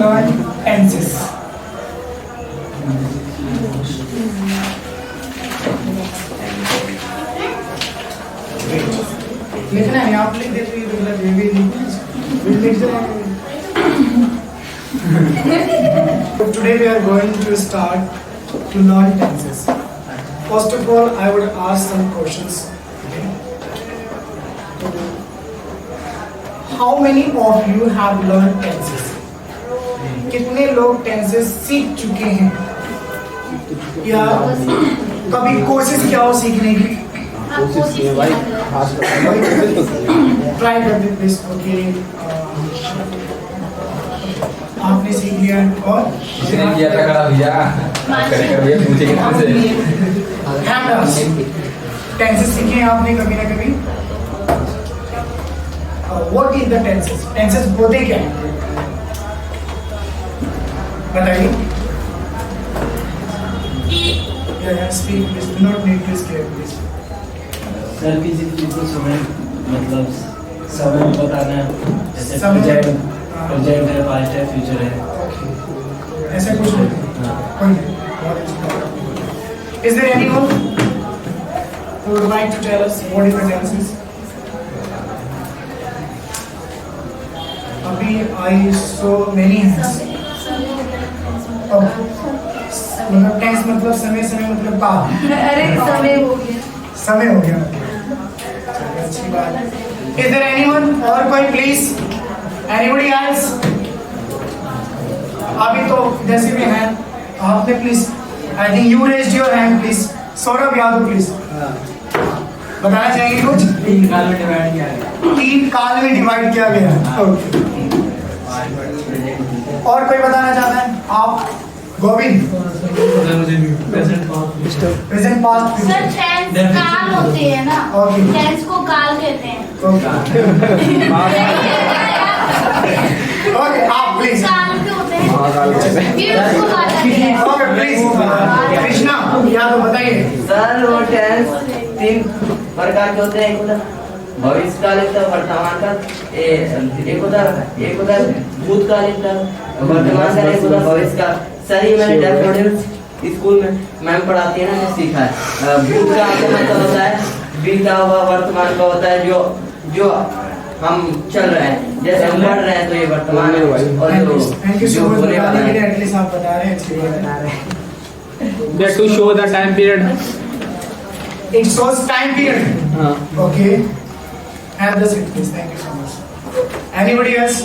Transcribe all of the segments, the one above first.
learn tenses. लिखना है, आप लिख देते हैं तो गलत है, लिख देना। Today we are going to start to learn tenses. First of all, I would ask some questions. How many of you have learned tenses? कितने लोग tenses सीख चुके हैं या कभी कोशिश किया हो सीखने की? ट्राई करते प्लीज। ओके, आपने सीख लिया और किया था खड़ा भैया भैया पूछे कि नाम से टेंसेस सीखे हैं आपने कभी ना कभी? What is the tenses? Tenses होते क्या हैं बताइए। Speak please, do not need to scare please. Sir किसी चीज को समय मतलब समय बताना है, जैसे प्रेजेंट है, पास्ट है, फ्यूचर है, ऐसा कुछ नहीं। Is there anyone who would like to tell us what is the tenses? अभी I saw many hands. मतलब टेंस मतलब समय, समय मतलब काल। अरे समय हो गया, समय हो गया। अच्छी बात है। Is there anyone और कोई प्लीज? Anybody else? अभी तो जैसे भी हैं आपने please, I think you raised your hand please. Saurabh Yadav please बताना चाहेंगे कुछ? 3 काल में डिवाइड किया गया। 3 काल में डिवाइड किया गया। और कोई बताना चाहता है? आप Govind? Present present past sir tense काल होते हैं ना, Okay. टेंस को काल कहते हैं। ओके, आप प्लीज। काल के होते हैं, फिर उसको बताते हैं। ओके प्लीज, कृष्णा या तो बताइए। सर वो टेंस 3 प्रकार के होते हैं। एक होता भविष्यकालिक, वर्तमान काल, एक होता भूतकालिक, वर्तमान काल, एक होता भविष्यकाल। सर ये मैंने डेफिनेशन स्कूल में मैम पढ़ाती है ना, सीखा है। भूतकाल का मतलब होता है बीता हुआ, वर्तमान का होता है जो हम चल रहे हैं, जैसे हम बढ़ रहे हैं तो ये वर्तमान है। और थैंक यू सो मच होने वाला बताने के लिए। है। एटलीस्ट आप बता रहे हैं, अच्छी बात है। that to show the time period. It shows time period. Okay. Have the seat please. Thank you so much. Anybody else?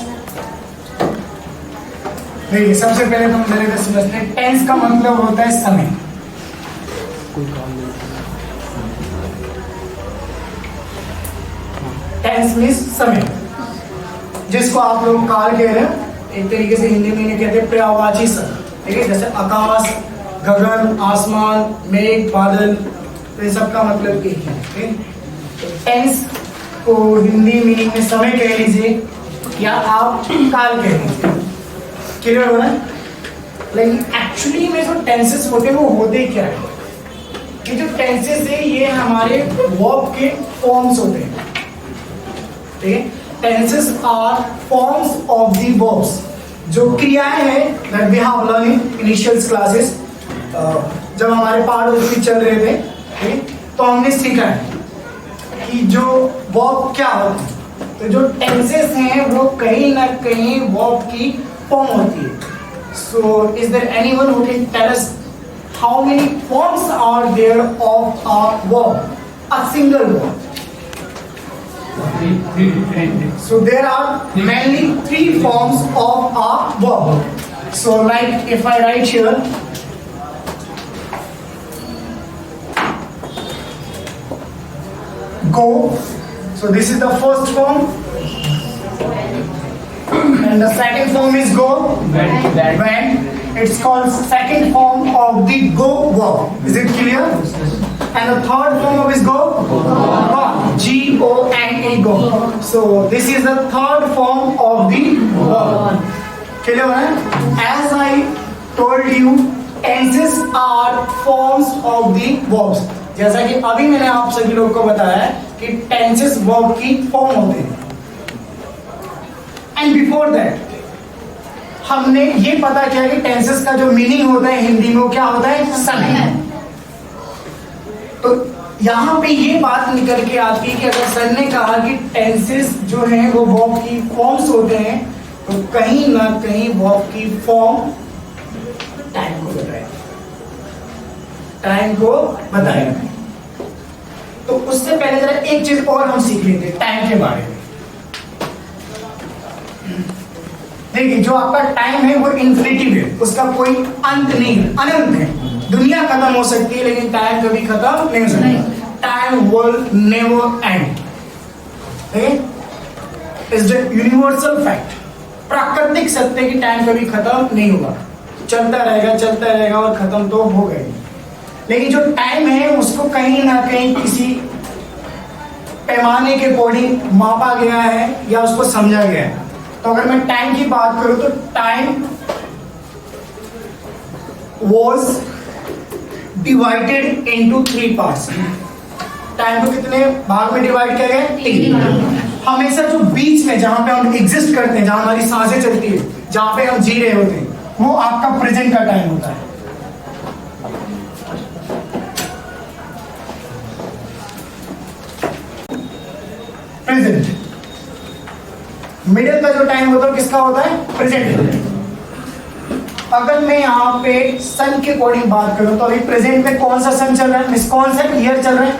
देखिए सबसे पहले तो मेरे को समझते हैं टेंस का मतलब होता है समय। टेंस मीन्स समय, जिसको आप लोग काल कह रहे हैं, एक तरीके से हिंदी में इन्हें कहते हैं पर्यायवाची समय। ठीक है, जैसे आकाश, गगन, आसमान, मेघ, बादल, तो इन सब का मतलब एक ही है। ठीक, टेंस को हिंदी मीनिंग में समय कह लीजिए या आप काल कह लीजिए। क्लियर हो रहा है? लेकिन एक्चुअली में जो टेंसेस होते हैं वो होते क्या है? ये जो टेंसेस है ये हमारे वर्ब के फॉर्म्स होते हैं। ठीक है, tenses are forms of the verbs. जो क्रियाएं हैं that we have learn in initial classes, जब हमारे पाठ चल रहे थे, ठीक, तो हमने सीखा है कि जो वर्ब क्या होते हैं। तो जो टेंसेस हैं वो कहीं ना कहीं वर्ब की फॉर्म होती है। So is there anyone who can tell us how many forms are there of a verb, a single verb? So there are mainly 3 forms of a verb. So like if I write here, go. So this is the first form. And the second form is go. When. It's called second form of the go verb. Is it clear? And the third form of is go. G-O-N-A, go. So this is the third form of the verb. Clear है? As I told you, tenses are forms of the verbs. जैसा कि अभी मैंने आप सभी लोग को बताया है कि tenses verb की form होते हैं. And before that, हमने ये पता किया कि टेंसेस का जो मीनिंग होता है हिंदी में वो क्या होता है, समय। तो यहाँ पे ये बात निकल के आती है कि अगर सर ने कहा कि टेंसेस जो हैं वो वर्ब की फॉर्म्स होते हैं, तो कहीं ना कहीं वर्ब की फॉर्म टाइम को बताएगा, टाइम को बताएगा। तो उससे पहले जरा एक चीज और हम सीख लेते हैं टाइम के बारे में। देखिए जो आपका टाइम है वो इन्फिनिटिव है, उसका कोई अंत नहीं है, अनंत है। दुनिया खत्म हो सकती है लेकिन टाइम कभी खत्म नहीं हो सकता। Time will never and, is the universal fact, प्राकृतिक सत्य कि टाइम कभी खत्म नहीं होगा, चलता रहेगा और खत्म तो हो गई। लेकिन जो टाइम है उसको कहीं ना कहीं किसी पैमाने के अकॉर्डिंग मापा गया है या उसको समझा गया है। तो अगर मैं टाइम की बात करूं तो time was divided into 3 parts। Time को कितने भाग में डिवाइड किया गया? 3। हमेशा जो बीच में जहां पे हम एग्जिस्ट करते हैं, जहां हमारी सांसें चलती है, जहां पे हम जी रहे होते हैं, वो आपका प्रेजेंट का टाइम होता है। प्रेजेंट। मिडिल का जो टाइम होता है किसका होता है? प्रेजेंट। अगर मैं यहाँ पे सन के अकॉर्डिंग बात करूं तो अभी प्रेजेंट में कौन सा सन चल रहा है, मिस कौन सा ईयर चल रहा है?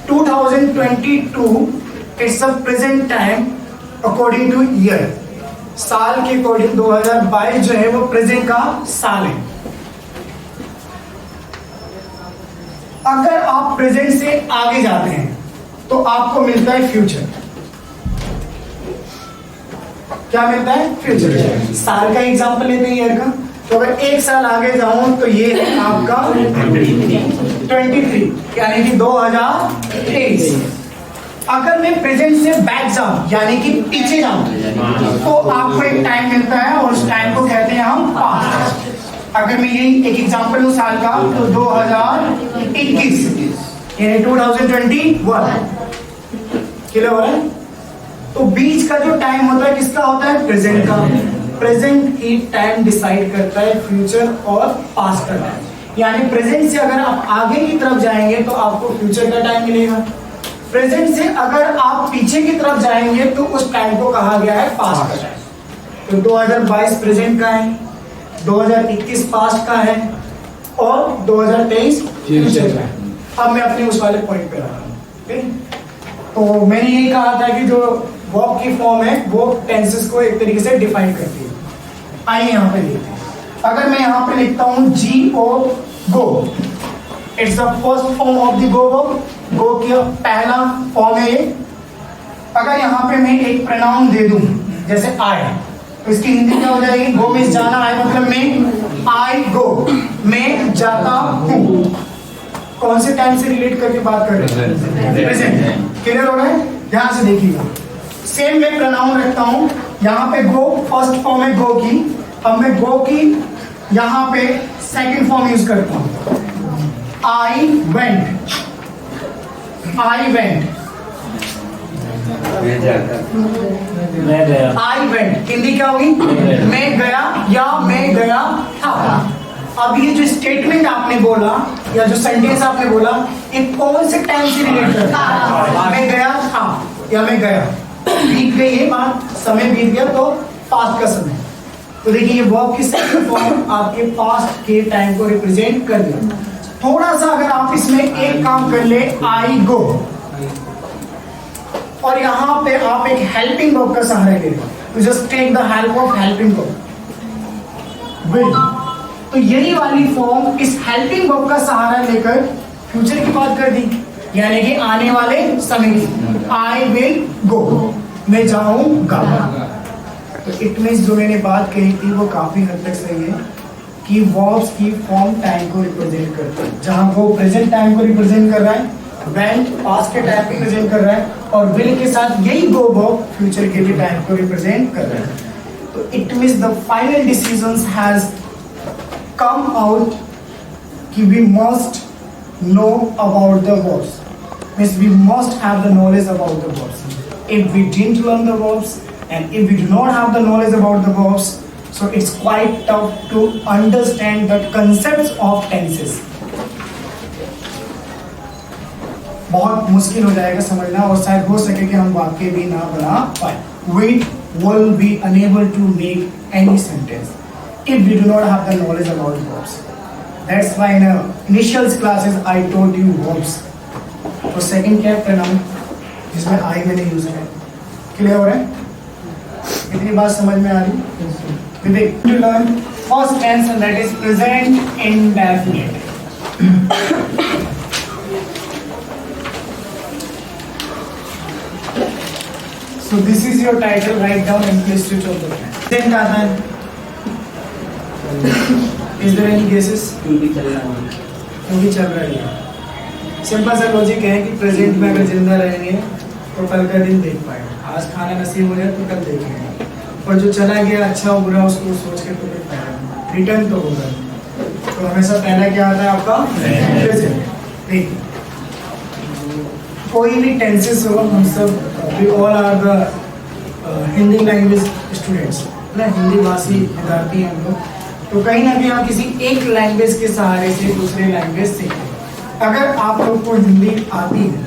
2022 it's a present time according two year. साल के अकॉर्डिंग 2022 जो है वो प्रेजेंट का साल है। अगर आप प्रेजेंट से आगे जाते हैं तो आपको मिलता है फ्यूचर। क्या मिलता है? फ्यूचर। साल का एग्जांपल लेते हैं, ईयर का। तो अगर 1 साल आगे जाऊं तो ये है आपका 23 यानी कि 2023। अगर मैं प्रेजेंट से बैक जाऊं यानी कि पीछे जाऊं तो आपको एक टाइम मिलता है और उस टाइम को कहते हैं हम पास्ट। अगर मैं यही एक एग्जांपल लूं साल का तो 2021 यानी 2021 क्लियर हो रहा है? तो बीच का जो टाइम होता है किसका होता है? प्रेजेंट का। प्रेजेंट ही टाइम डिसाइड करता है फ्यूचर और पास्ट का टाइम। यानी प्रेजेंट से अगर आप आगे की तरफ जाएंगे तो आपको फ्यूचर का टाइम मिलेगा, प्रेजेंट से अगर आप पीछे की तरफ जाएंगे तो उस टाइम को कहा गया है पास्ट का टाइम। तो 2022 प्रेजेंट का है, 2021 पास्ट का है और 2023 फ्यूचर का है। अब मैं अपने उस वाले पॉइंट पे आ रहा हूँ, ठीक? तो मैंने यही कहा था कि जो वर्ब की फॉर्म है वो टेंसेस को एक तरीके से डिफाइन करती है। आइए यहाँ पे लिखते हैं। अगर मैं यहाँ पे लिखता हूँ GO go, it's the first form of the go verb. Go की पहला फॉर्म है ये। अगर यहाँ पे मैं एक प्रोनाउन दे दूं जैसे आई, तो इसकी हिंदी क्या हो जाएगी? गो मीन्स जाना, आई मतलब मैं, आई गो मैं जाता हूँ। कौन से टाइम से रिलेट करके बात कर रहे हैं? प्रेजेंट। क्लियर हो रहा है? ध्यान से देखिएगा। सेम मैं प्रोनाउन रखता हूं, यहाँ पे गो फर्स्ट फॉर्म है गो की, अब मैं गो की यहाँ पे सेकंड फॉर्म यूज करता हूं, आई वेंट। आई वेंट, मैं गया। आई वेंट हिंदी क्या होगी? मैं गया या मैं गया था। अब ये जो स्टेटमेंट आपने बोला या जो सेंटेंस आपने बोला, ये कौन से टाइम से रिलेट करता है? मैं गया था या मैं गया, बीत गई है बात, समय बीत गया तो पास्ट का समय। तो देखिए ये वर्ब की सेकंड फॉर्म आपके पास्ट के टाइम को रिप्रेजेंट कर दिया। थोड़ा सा अगर आप इसमें एक काम कर ले, आई गो, और यहाँ पे आप एक हेल्पिंग वर्ब का सहारा ले रहे हो, just take the help of helping verb will. तो यही वाली फॉर्म इस हेल्पिंग वर्ब का सहारा लेकर फ्यूचर की बात कर दी, यानी कि आने वाले समय की। आई विल गो, मैं जाऊंगा। तो इट मींस जो मैंने बात कही थी वो काफी हद तक सही है कि वर्ब्स की फॉर्म टाइम को रिप्रेजेंट करती है। जहां वो प्रेजेंट टाइम को रिप्रेजेंट कर रहा है, वेंट पास्ट के टाइम को रिप्रेजेंट कर रहा है, और विल के साथ यही गो वर्ब फ्यूचर के लिए टाइम को रिप्रेजेंट कर रहा है। तो it means the final decisions has come out कि we must know about the verbs, means we must have the knowledge about the verbs। if we didn't learn the verbs and if we do not have the knowledge about the verbs, so it's quite tough to understand the concepts of tenses. बहुत मुश्किल हो जाएगा समझना और शायद हो सके कि हम वाक्य भी ना बना पाए. We will be unable to make any sentence if we do not have the knowledge about verbs. That's why in initial classes I told you verbs. तो second क्या pronoun जिसमें I मैंने यूज किया. क्लियर हो रहा है? इतनी बात समझ में आ रही? विवेक, to learn first tense and that is present indefinite. So this is your title. Write down and please switch off the fan. Present आता है. Is there any guesses? क्योंकि चल रहा है क्योंकि चल रही है. सिंपल सा लॉजिक है कि प्रेजेंट में अगर जिंदा रहेंगे तो कल का दिन देख पाएंगे. आज खाना नसीब हो जाए तो कल देखेंगे. और जो चला गया अच्छा हो बुरा उसको सोच के तो देख पाएंगे. रिटर्न तो होगा. तो हमेशा पहला क्या आता है आपका प्रेजेंट. देखिए कोई भी टेंसेस हो, हम सब we all are the Hindi language students ना, हिंदी भाषी विद्यार्थी हैं हम लोग. तो कहीं ना कहीं आप किसी एक लैंग्वेज के सहारे से दूसरे लैंग्वेज सीखें. अगर आप लोग को हिंदी आती है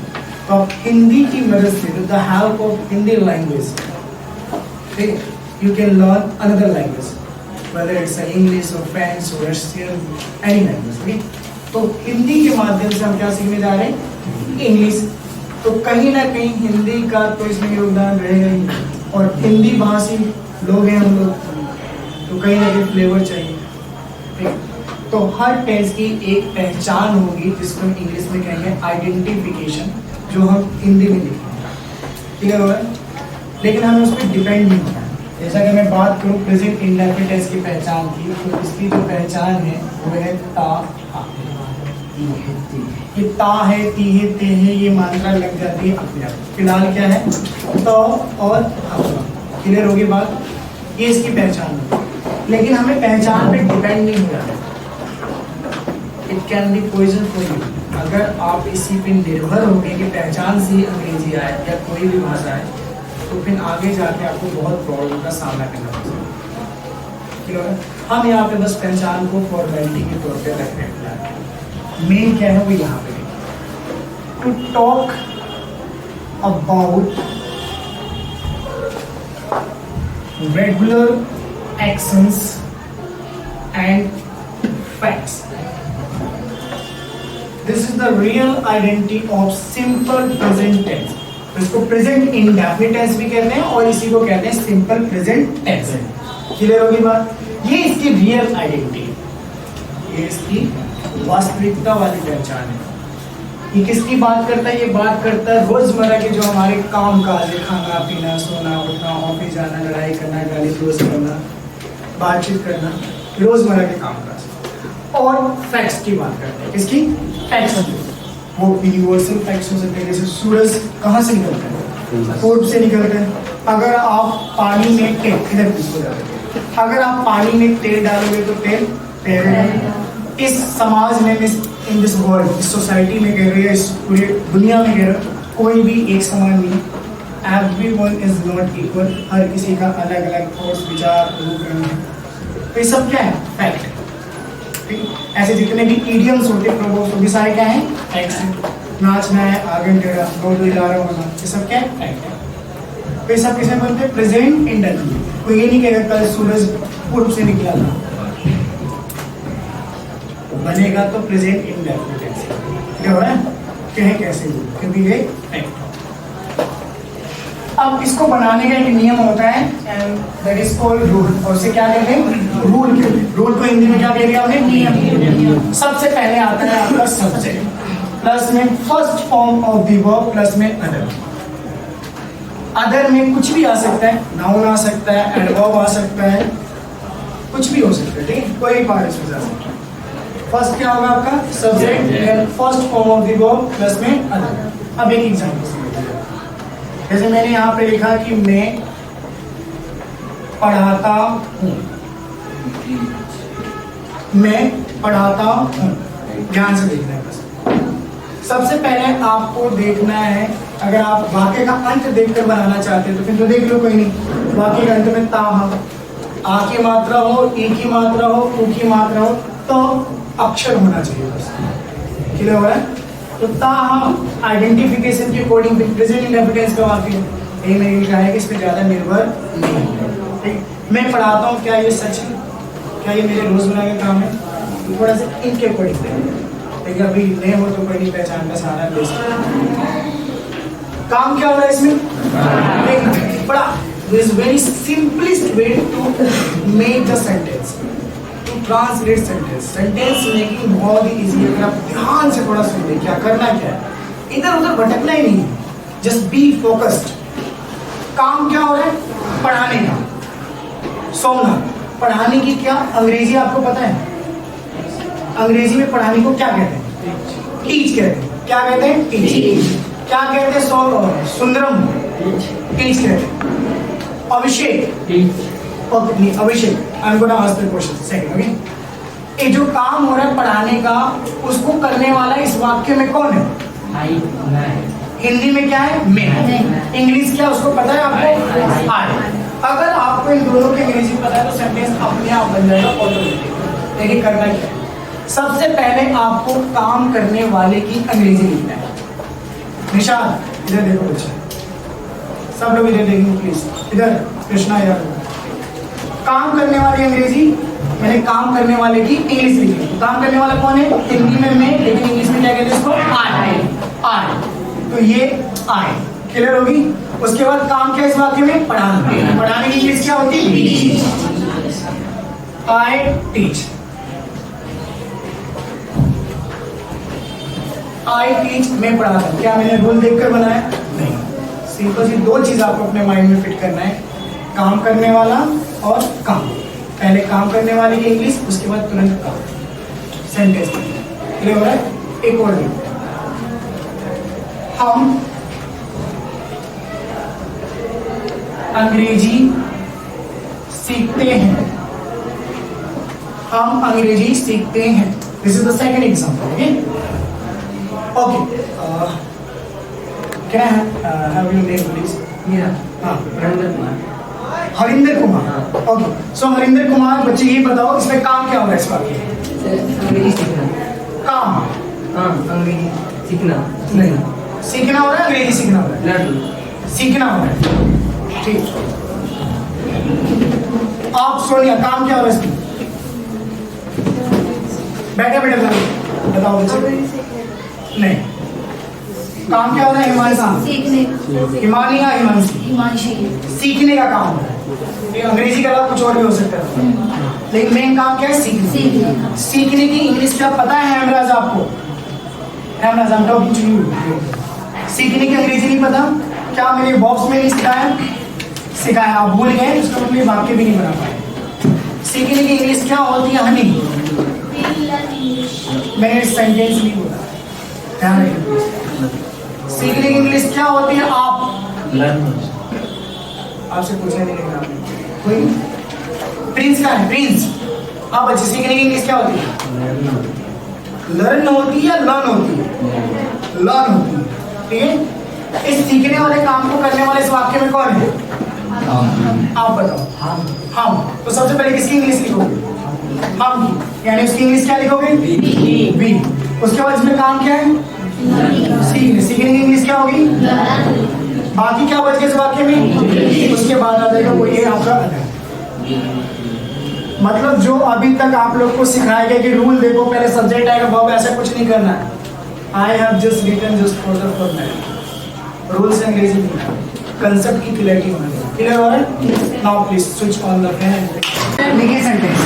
तो आप हिंदी की मदद से with the help of Hindi language, ठीक, you can learn another language, whether it's English or French or Russian, any language, ठीक. तो हिंदी के माध्यम से हम क्या सीखने जा रहे हैं? इंग्लिश. तो कहीं ना कहीं हिंदी का तो इसमें योगदान रहेगा ही. और हिंदी भाषी लोग हैं हम लोग, तो कहीं ना कहीं फ्लेवर चाहिए, ठीक. तो हर टेंस की एक पहचान होगी जिसको हम इंग्लिश में कहेंगे आइडेंटिफिकेशन, जो हम हिंदी में लिखेंगे. क्लियर हो रहा है? लेकिन हमें उस पर डिपेंड नहीं होना है. जैसा कि मैं बात करूँ प्रेजेंट इंडेफिनिट टेंस की पहचान की, तो इसकी जो पहचान है वो है ता हा. ये ता है, ती है, ते है, ये मात्रा लग जाती है अपने आप. फिलहाल क्या है? तो और हा. क्लियर होगी बात? ये इसकी पहचान है. लेकिन हमें पहचान पे डिपेंड नहीं हो रहा. It can be poison for you. अगर आप इसी पे निर्भर हो गए कि पहचान से ही अंग्रेजी आए या कोई भी भाषा है, तो फिर आगे जाके आपको बहुत प्रॉब्लम का सामना करना पड़ेगा. हम यहाँ पे बस पहचान को फॉर्मेलिटी के तौर पे रख रहे हैं. मेन क्या है वो यहाँ पे to talk about regular actions and facts. This is the real identity of simple present tense. इसको प्रेजेंट इंडेफिनिट टेंस भी कहते हैं और इसी को कहते हैं सिंपल प्रेजेंट टेंस. क्लियर होगी बात? ये इसकी रियल आइडेंटिटी, ये इसकी वास्तविकता वाली पहचान है. ये किसकी बात करता है? ये बात करता है रोजमर्रा के जो हमारे काम काज है, खाना पीना, सोना उठना, ऑफिस जाना, लड़ाई करना, गाली गलौज करना, बातचीत करना, रोजमर्रा के काम काज. और फैक्ट्स की बात करते हैं. किसकी? फैक्ट्स. वो यूनिवर्सल फैक्ट्स हो सकते हैं, जैसे सूरज कहाँ से निकलता है? पूर्व से निकलता है. अगर आप पानी में तेल, इधर पूछो जाते, अगर आप पानी में तेल डालोगे तो तेल तैरेगा. इस समाज में, इन दिस वर्ल्ड, इस सोसाइटी में कह रहे हैं, इस पूरी दुनिया में कह रहे हैं, कोई भी एक समान नहीं. Everyone is not equal. हर किसी का अलग अलग थॉट्स, विचार, रूप है. तो ये सब क्या है? फैक्ट. ऐसे जितने भी इडियम्स होते हैं, प्रोवर्ब्स होते, सारे क्या हैं? फैक्ट्स हैं. नाचना है, आगे टेढ़ा, दो इलारा होना, ये सब क्या है? फैक्ट है. तो ये सब किसे बोलते हैं? Present indefinite. कोई ये नहीं कहेगा कल सूरज पूर्व से निकला था, बनेगा तो प्रेजेंट इंडेफिनिट. क्या हो रहा है? कहें कैसे? क्योंकि ये फैक्ट. अब इसको बनाने का एक नियम होता है and that is called rule. और उसे क्या कहते हैं? रूल कहते हैं. रूल को हिंदी में क्या कह दिया आपने? नियम. सबसे पहले आता है आपका सब्जेक्ट, प्लस में first form of the verb, plus में अदर. अदर में कुछ भी आ सकता है, नाउन आ सकता है, एडवर्ब आ सकता है, कुछ भी हो सकता है. ठीक, कोई पार्ट इसमें जा सकता है. फर्स्ट क्या होगा आपका? Subject, then first form of the verb, plus में अदर. अब एक एग्जांपल समझिए. जैसे मैंने यहाँ पे लिखा कि मैं पढ़ाता हूँ. मैं पढ़ाता हूँ. ध्यान से देखना है बस. सबसे पहले आपको देखना है, अगर आप वाक्य का अंत देखकर बनाना चाहते हैं तो फिर तो देख लो, कोई नहीं। वाक्य के अंत में ता आ की मात्रा हो, ई की मात्रा हो, उ की मात्रा हो, तो अक्षर होना चाहिए बस। क्लियर हो रहा है? तो ता आइडेंटिफिकेशन के अकॉर्डिंग प्रेजेंट इंडेफिनेट का वाक्य ये मेरी लिखा है कि इस पर ज्यादा निर्भर नहीं है। ठीक, मैं पढ़ाता हूँ, क्या ये सच है? क्या ये मेरे रोजमर्रा के काम है? तो थोड़ा सा इनके अकॉर्डिंग लेकिन अभी नए हो तो कोई नहीं, पहचान का सहारा ले काम क्या हो रहा है इसमें? देखना बड़ा this very simplest way to make the sentence, to translate sentence. Sentence making बहुत ही इजी है, अगर आप ध्यान से थोड़ा सुन ले क्या करना क्या है, इधर उधर भटकना ही नहीं, जस्ट बी फोकस्ड। काम क्या हो रहा है? पढ़ाने का। सोना पढ़ाने की क्या अंग्रेजी आपको पता है? अंग्रेजी में पढ़ाने को क्या कहते हैं? टीच कहते हैं। क्या कहते हैं? टीच। क्या कहते हैं? सुंदरम टीच कहते हैं। अभिषेक ओके नहीं, Abhishek I am gonna ask the question second. Okay, ये जो काम हो रहा है पढ़ाने का, उसको करने वाला इस वाक्य में कौन है? हिंदी में क्या है? मैं। इंग्लिश क्या उसको पता है आपको? आई। अगर आपको इन दोनों की अंग्रेजी पता है तो सेंटेंस अपने आप बन जाएगा ऑटोमेटिक। लेकिन करना क्या है? सबसे पहले आपको काम करने वाले की अंग्रेजी लिखना है। निशान इधर देखो बच्चे, सब लोग इधर देखेंगे प्लीज, इधर कृष्णा यार। काम करने वाली अंग्रेजी, मैंने काम करने वाले की इंग्लिश लिखी। तो काम करने वाला कौन है? हिंदी में मैं, लेकिन इंग्लिश में क्या कहते हैं इसको? आई। आई, तो ये आई क्लियर होगी। उसके बाद काम क्या इस वाक्य में? पढ़ाना। पढ़ाने की इंग्लिश क्या होती है? I teach. आई टीच, मैं पढ़ाता हूँ। क्या मैंने रूल देखकर बनाया? नहीं। सिंपल सी दो चीज आपको अपने माइंड में फिट करना है, काम करने वाला और काम। पहले काम करने वाले की इंग्लिश, उसके बाद तुरंत काम। सेंटेंस क्लियर हो रहा है? एक और दिन हम अंग्रेजी सीखते हैं। हम अंग्रेजी सीखते हैं। This is the second example. Okay okay, can I have your name please? Harinder Kumar. Okay, so Harinder Kumar, बच्चे ये बताओ इसमें काम क्या होगा इस वाक्य में? अंग्रेजी सीखना। काम? हाँ, अंग्रेजी सीखना नहीं, सीखना हो रहा है, अंग्रेजी सीखना हो रहा है। सीखना हो रहा है, ठीक। आप सोनिया, काम क्या हो रहा है इसमें? बैठे बैठे बताओ बच्चे। नहीं, काम क्या हो रहा है? हिमांशी, हिमानी या हिमांशी? सीखने का काम हो रहा है। ये अंग्रेजी का कुछ और भी हो सकता है, लेकिन मेन काम क्या है? सीखने। सीखने की इंग्लिश क्या पता है हेमराज आपको? Hemraj, I'm talking to you। सीखने की अंग्रेजी नहीं पता? क्या मैंने बॉक्स में नहीं सिखाया? सिखाया, आप भूल गए, उसका मतलब वाक्य भी नहीं बना पाए। सीखने की इंग्लिश क्या होती है? हनी। मैंने सेंटेंस नहीं बोला, ध्यान रखिए। सीखने की इंग्लिश क्या होती है? आप आपसे पूछने नहीं लगा कोई। प्रिंस का है? प्रिंस। हाँ बच्चे, सीखने की इंग्लिश क्या होती है? लर्न होती है या लर्न होती है? लर्न होती है, ठीक है। इस सीखने वाले काम को करने वाले इस वाक्य में कौन है? आप बताओ। हम। तो सबसे पहले किसकी इंग्लिश लिखोगे? हम की, यानी उसकी इंग्लिश क्या लिखोगे? बी। उसके बाद इसमें काम क्या है? सीखने। सीखने की इंग्लिश क्या होगी? बाकी क्या बच गया इस वाक्य में? उसके बाद आ जाएगा कोई आपका अदर। मतलब जो अभी तक आप लोग को सिखाया गया कि रूल देखो, पहले सब्जेक्ट आएगा, वर्ब, ऐसा कुछ नहीं करना है। I have just written just for the format. Rule से अंग्रेजी नहीं, कंसेप्ट की क्लियरिटी होना चाहिए। क्लियर हो रहा है? Now please switch on the fan. लिखिए सेंटेंस।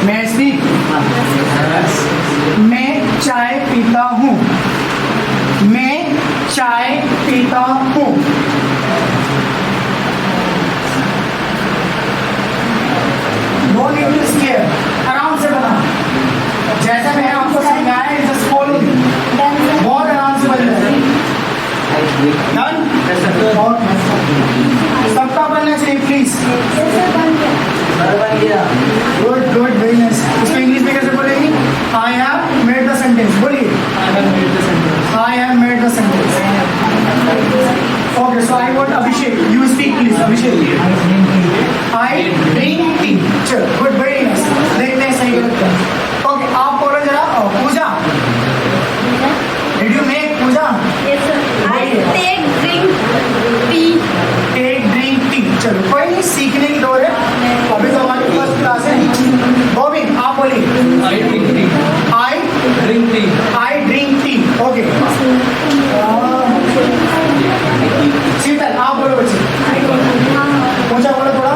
मैं स्पीक। मैं चाय पीता हूँ। मैं चाय पीता हूँ। नो नीड टू स्केयर, आराम से बना, जैसा मैंने आपको सिखाया है, जस्ट फॉलो मी। बहुत आराम से बन जाएगा। सबका बनना चाहिए please. Good good, very nice. इसको इंग्लिश में कैसे बोलेंगे? I have write the sentence. Okay, so I want Abhishek. You speak, please, Abhishek. I drink tea. चलो, good, very nice. देखते हैं सही गलत क्या. Okay, आप बोलो जरा पूजा. Did you make Puja? Yes, sir. I take drink tea. Take drink tea. चलो, कोई नहीं, सीखने की दौर है. अभी तो हमारी फर्स्ट क्लास है. बॉबी, आप बोलिए. I drink tea. I Drink tea. drink tea. Okay. शीतल, आप बोलो बच्चे. पूजा बोलो थोड़ा.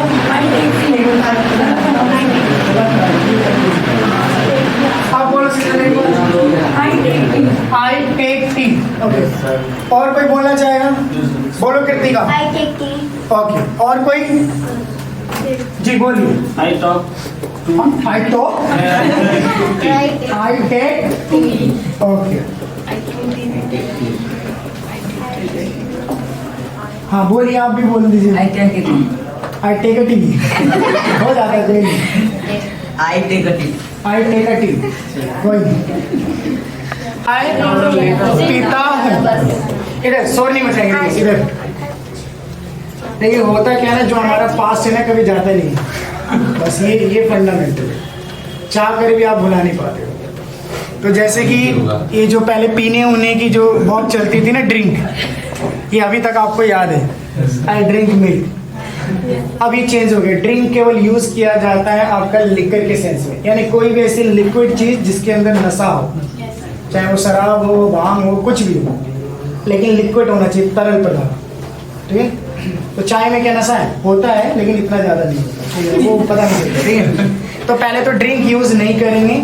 आप बोलो शीतल एक बार. I take tea. Okay. और कोई बोलना चाहेगा? बोलो Kritika. I take tea. Okay. और कोई? जी बोलिए. I talk. I talk. I take. Okay. हाँ बोलिए, आप भी बोल दीजिए. I take it. I take a tea. हो जाता है कोई नहीं. I take a tea. I take a tea. कोई नहीं. I पीता हूँ. इधर शोर नहीं मचाएंगे प्लीज. इधर देखिए होता क्या है ना, जो हमारा पास्ट है ना कभी जाता नहीं है. बस ये फंडामेंटल है. चाह कर भी आप भुला नहीं पाते हो. तो जैसे कि ये जो पहले पीने उने की जो बहुत चलती थी ना ड्रिंक, ये अभी तक आपको याद है. I drink milk. अब ये चेंज हो गया. ड्रिंक केवल यूज किया जाता है आपका लिक्विड के सेंस में, यानी कोई भी ऐसी लिक्विड चीज जिसके अंदर नशा हो, चाहे वो शराब हो, भांग हो, कुछ भी हो, लेकिन लिक्विड होना चाहिए, तरल पदार्थ. ठीक है. तो चाय में क्या नशा है? होता है लेकिन इतना ज्यादा नहीं होता. वो पता नहीं चलता. ठीक है. तो पहले तो ड्रिंक यूज नहीं करेंगे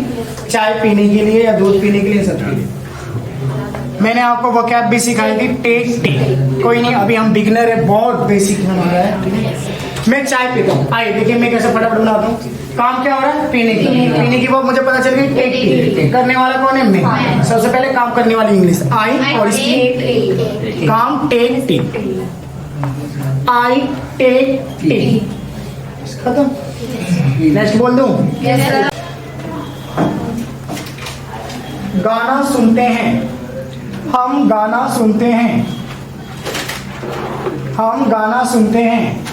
चाय पीने के लिए या दूध पीने के लिए, सब के लिए. मैंने आपको वोकैब भी सिखाई थी. Take tea. कोई नहीं, अभी हम बिगनर है, बहुत बेसिक में हमारा है. ठीक है. मैं चाय पीता हूँ. आइए देखिए मैं कैसे फटाफट बनाता हूँ. काम क्या हो रहा है? पीने की. पीने की वो मुझे पता चल गई. Take tea. करने वाला कौन है? मैं. सबसे पहले काम करने वाली इंग्लिश आई, और इसकी काम take tea. I take tea. खत्म. नेक्स्ट बोल दूं. गाना सुनते हैं. हम गाना सुनते हैं. हम गाना सुनते हैं.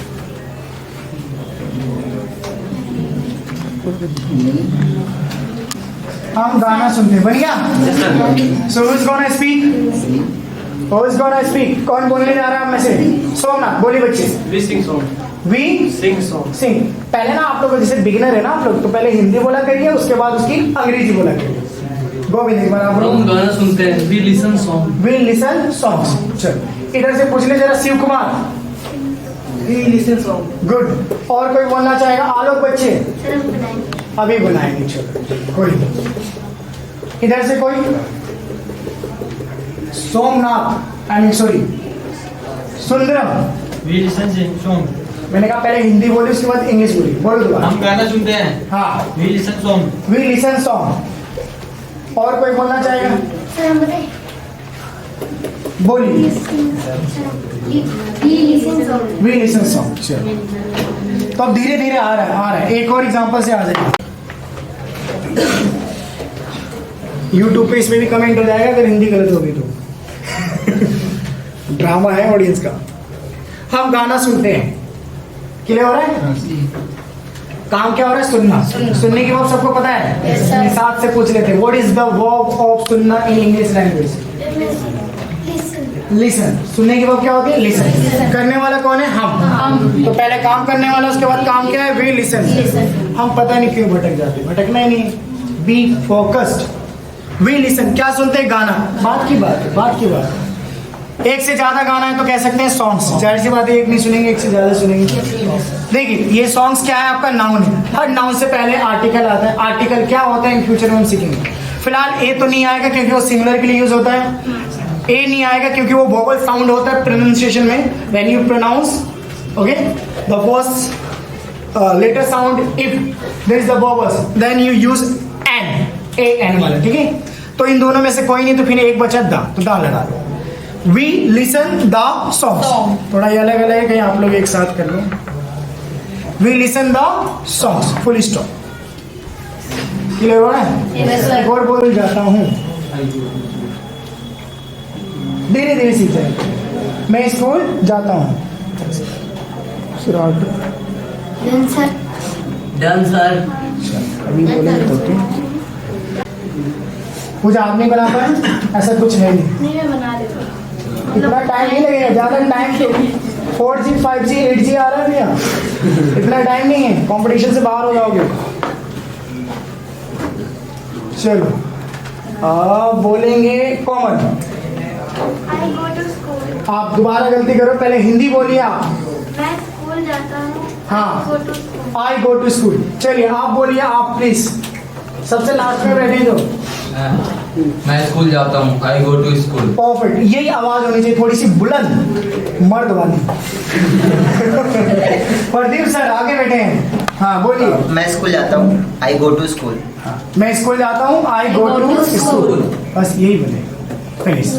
हम गाना सुनते हैं. बन गया. So who is gonna speak? Who is gonna speak? कौन बोलने जा रहा है आप में से? सोमनाथ बोलिए बच्चे. We sing song. We Sing song. Singh. पहले ना आप लोग जैसे बिगिनर है ना आप लोग, तो पहले हिंदी बोला करिए, उसके बाद उसकी अंग्रेजी बोला करिए. गोविंद एक बार आप हम गाना सुनते हैं. We listen song. Will listen songs. चलो इधर से पूछ ले जरा Shiv Kumar. We listen song. Good. और कोई बोलना चाहेगा? आलोक बच्चे अभी बनाएंगे. चलो कोई. इधर से कोई? Somnath. I mean sorry Sundaram. We listen song. मैंने कहा पहले हिंदी बोली उसके बाद इंग्लिश बोली. बोलो दोबारा. हम गाना सुनते हैं. हाँ. We listen song. We listen song. और कोई बोलना चाहेगा? बोलिए. We listen song. चलो तो अब धीरे धीरे आ रहा है. एक और एग्जांपल से आ जाएगा. यूट्यूब पे इसमें भी कमेंट हो जाएगा अगर हिंदी गलत होगी तो. ड्रामा है ऑडियंस का. हम गाना सुनते हैं. क्लियर हो रहा है? काम क्या हो रहा है? सुनना. सुनने की वर्ब सबको पता है? Yes, sir. साथ से पूछ लेते हैं. What is the verb of सुनना इन इंग्लिश लैंग्वेज? लिसन. सुनने की वर्ब क्या होती है? लिसन. करने वाला कौन है? हम. तो पहले काम करने वाला, उसके बाद काम क्या है? We listen. हम पता नहीं क्यों भटक जाते. भटकना ही नहीं. Be focused. We listen. क्या सुनते हैं? गाना. बात की बात है. बात की बात है. एक से ज्यादा गाना है तो कह सकते हैं सॉन्ग्स. जाहिर सी बात है एक नहीं सुनेंगे, एक से ज्यादा सुनेंगे. देखिए ये सॉन्ग्स क्या है? आपका नाउन है. हर नाउन से पहले आर्टिकल आता है. आर्टिकल क्या होता है इन फ्यूचर में हम सीखेंगे. फिलहाल ए तो नहीं आएगा क्योंकि वो सिंगुलर के लिए यूज होता है. ए नहीं आएगा क्योंकि वो वोवल साउंड होता है प्रोनाउंसिएशन में. When you pronounce okay the first letter sound if there is the vowels then you use an. A an वाला. ठीक है. तो इन दोनों में से कोई नहीं, तो फिर एक बचा दा. तो दा लगा दो. We listen the songs. थोड़ा ये अलग अलग है, कहीं आप लोग एक साथ कर लो. We listen the songs. Full stop. Clear हो रहा है? Yes, sir. एक और बोल जाता हूँ. धीरे धीरे सीख जाएगा। मैं स्कूल जाता हूँ। Done sir. Done sir. अभी बोलेंगे तो ठीक। कुछ आप नहीं बना पाए, ऐसा कुछ है नहीं। नहीं मैं बना रही हूँ। इतना टाइम नहीं लगेगा, ज़्यादा टाइम तो 4G 5G 8G आ रहा है भैया, इतना टाइम नहीं है, कंपटीशन से बाहर हो जाओगे। चलो अब बोलेंगे common. I go to school. आप दोबारा गलती करो, पहले हिंदी बोलिए आप। मैं स्कूल जाता हूँ। हाँ। I go to school. I go to school. चलिए आप बोलिए आप प्लीज, सबसे लास्ट में बैठे दो। मैं स्कूल जाता हूँ, आई गो टू स्कूल। परफेक्ट, यही आवाज होनी चाहिए, थोड़ी सी बुलंद, मर्द वाली। प्रदीप सर आगे बैठे हैं। हाँ बोलिए। मैं स्कूल जाता हूँ, आई गो टू स्कूल। मैं स्कूल जाता हूँ, आई गो टू स्कूल। बस यही बोले, फिनिश।